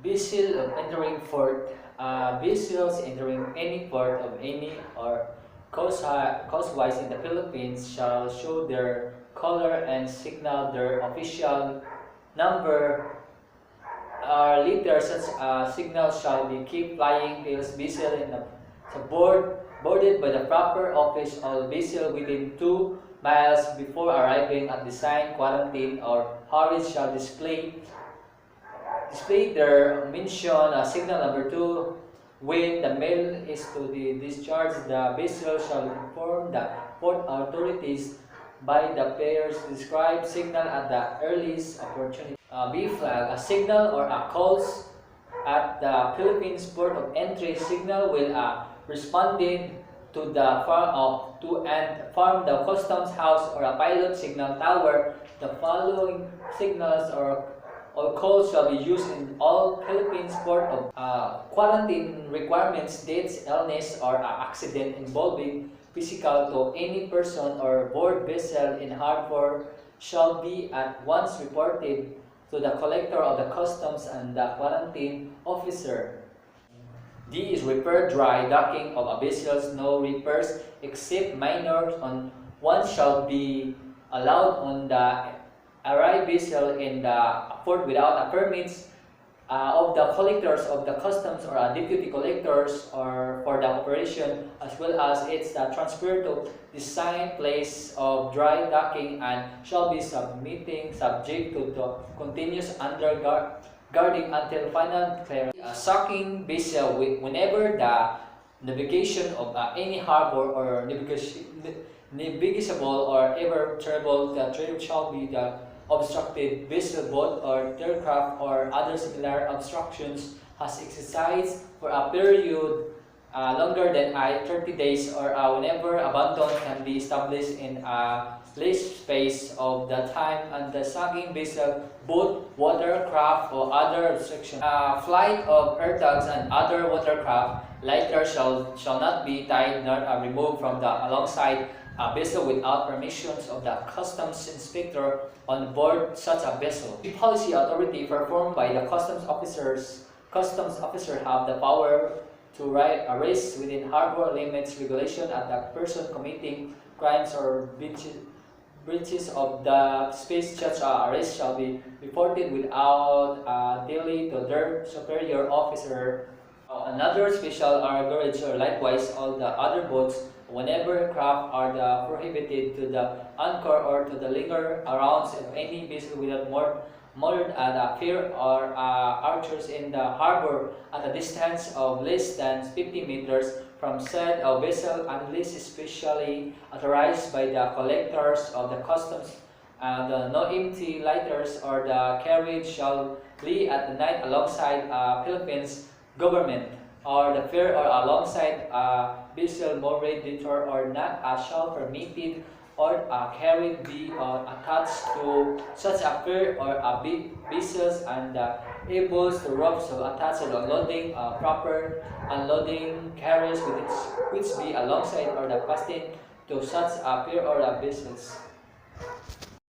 Vessel of entering port. Vessels entering any port of any or coastwise in the Philippines shall show their color and signal their official number or letters. Such signal shall be keep flying tails vessel in the boarded by the proper office or vessel within 2 miles before arriving at the sign quarantine or hurries shall display their mention signal number 2. When the mail is to be discharged, the vessel shall inform the port authorities by the pairs described signal at the earliest opportunity. B flag, a signal or a calls at the Philippines port of entry signal will responded to the farm the customs house or a pilot signal tower. The following signals or calls shall be used in all Philippines port of quarantine requirements, dates, illness, or accident involving physical to any person or board vessel in harbor shall be at once reported to the collector of the customs and the quarantine officer. D is repair dry docking of a vessels. No repairs except minor on one shall be allowed on the arrived vessel in the port without a permits of the collectors of the customs or deputy collectors or for the operation, as well as its transfer to the signed place of dry docking, and shall be subject to the continuous guarding until final clearance. Sucking vessel whenever the navigation of any harbor or navigable or ever travel, the trade shall be the obstructed vessel, boat or aircraft or other similar obstructions has exercised for a period longer than 30 days or whenever abandon can be established in a least space of the time and the sagging vessel, boat, watercraft or other restriction. Flight of air dogs and other watercraft lighters shall not be tied nor removed from the alongside a vessel without permissions of the customs inspector on board such a vessel. The policy authority performed by the customs officer have the power to arrest within harbor limits regulation at the person committing crimes or breaches of the space. Such arrest shall be reported without delay to their superior officer. Another special garage or likewise all the other boats whenever craft are prohibited to the anchor or to the linger around of any vessel without moored at a pier or archers in the harbor at a distance of less than 50 meters from said vessel unless especially authorized by the collectors of the customs. The no empty lighters or the carriage shall lie at the night alongside Philippines government or the fair or alongside vessel moored detour or not shall permitted or carried be attached to such a fair or vessels and able to ropes so attached to unloading proper unloading carriers which be alongside or the fastened to such a fair or vessels.